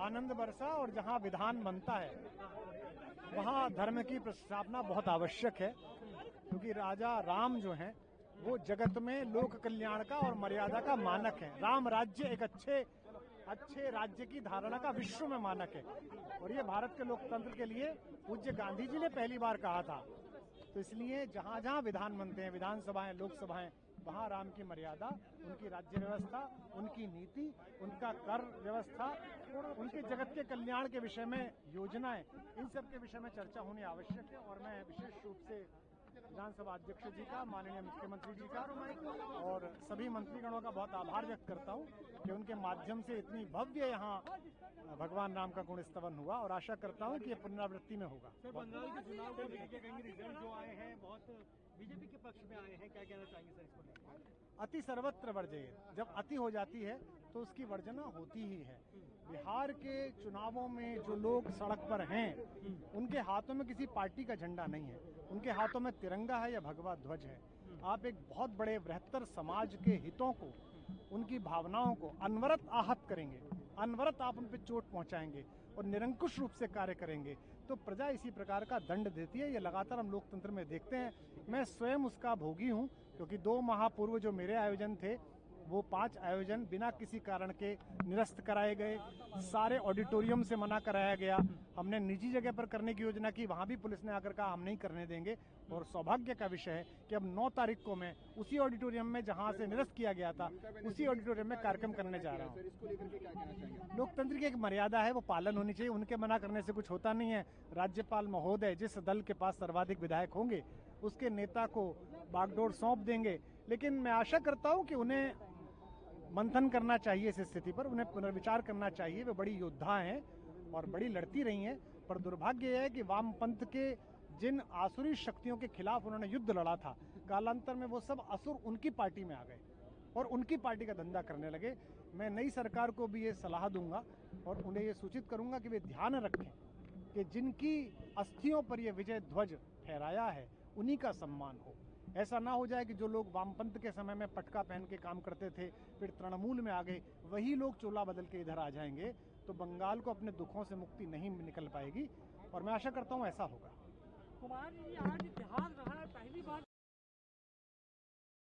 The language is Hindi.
आनंद बरसा और जहाँ विधान बनता है वहाँ धर्म की प्रस्थापना बहुत आवश्यक है, क्योंकि राजा राम जो हैं वो जगत में लोक कल्याण का और मर्यादा का मानक है। राम राज्य एक अच्छे राज्य की धारणा का विश्व में मानक है, और ये भारत के लोकतंत्र के लिए पूज्य गांधी जी ने पहली बार कहा था। तो इसलिए जहाँ जहाँ विधान बनते हैं, विधानसभाएं, लोकसभाएं, वहाँ राम की मर्यादा, उनकी राज्य व्यवस्था, उनकी नीति, उनका कर व्यवस्था, उनके जगत के कल्याण के विषय में योजनाएं, इन सब के विषय में चर्चा होनी आवश्यक है। और मैं विशेष रूप से विधानसभा अध्यक्ष जी का, माननीय मुख्यमंत्री जी का और सभी मंत्रीगणों का बहुत आभार व्यक्त करता हूं कि उनके माध्यम से इतनी भव्य यहाँ भगवान राम का गुण स्तवन हुआ, और आशा करता हूं कि ये पुनरावृत्ति में होगा। सर, बंगाल के चुनाव को लेकर कहेंगे, रिजल्ट जो आए हैं बहुत बीजेपी के पक्ष में आए हैं, क्या कहना चाहेंगे सर इसको लेकर? अति सर्वत्र वर्जयेत, जब अति हो जाती है तो उसकी वर्जना होती ही है। बिहार के चुनावों में जो लोग सड़क पर हैं उनके हाथों में किसी पार्टी का झंडा नहीं है, उनके हाथों में तिरंगा है या भगवा ध्वज है। आप एक बहुत बड़े बृहत्तर समाज के हितों को, उनकी भावनाओं को अनवरत आहत करेंगे, अनवरत आप उन पर चोट पहुंचाएंगे और निरंकुश रूप से कार्य करेंगे तो प्रजा इसी प्रकार का दंड देती है। ये लगातार हम लोकतंत्र में देखते हैं। मैं स्वयं उसका भोगी हूं, क्योंकि 2 माह पूर्व जो मेरे आयोजन थे वो 5 आयोजन बिना किसी कारण के निरस्त कराए गए, सारे ऑडिटोरियम से मना कराया गया। हमने निजी जगह पर करने की योजना की, वहां भी पुलिस ने आकर कहा हम नहीं करने देंगे। और सौभाग्य का विषय है कि अब 9 तारीख को मैं उसी ऑडिटोरियम में जहां से निरस्त किया गया था उसी ऑडिटोरियम में कार्यक्रम करने जा रहा हूँ। लोकतंत्र की एक मर्यादा है, वो पालन होनी चाहिए। उनके मना करने से कुछ होता नहीं है। राज्यपाल महोदय जिस दल के पास सर्वाधिक विधायक होंगे उसके नेता को बागडोर सौंप देंगे, लेकिन मैं आशा करता हूं कि उन्हें मंथन करना चाहिए इस स्थिति पर, उन्हें पुनर्विचार करना चाहिए। वे बड़ी योद्धा हैं और बड़ी लड़ती रही हैं, पर दुर्भाग्य यह है कि वामपंथ के जिन आसुरी शक्तियों के खिलाफ उन्होंने युद्ध लड़ा था, कालांतर में वो सब असुर उनकी पार्टी में आ गए और उनकी पार्टी का धंधा करने लगे। मैं नई सरकार को भी ये सलाह दूंगा और उन्हें ये सूचित करूंगा कि वे ध्यान रखें कि जिनकी अस्थियों पर यह विजय ध्वज फहराया है उन्हीं का सम्मान हो। ऐसा ना हो जाए कि जो लोग वामपंथ के समय में पटका पहन के काम करते थे फिर तृणमूल में आ गए, वही लोग चोला बदल के इधर आ जाएंगे तो बंगाल को अपने दुखों से मुक्ति नहीं निकल पाएगी। और मैं आशा करता हूं ऐसा होगा। कुमार जी, आज इतिहास रहा है, पहली बार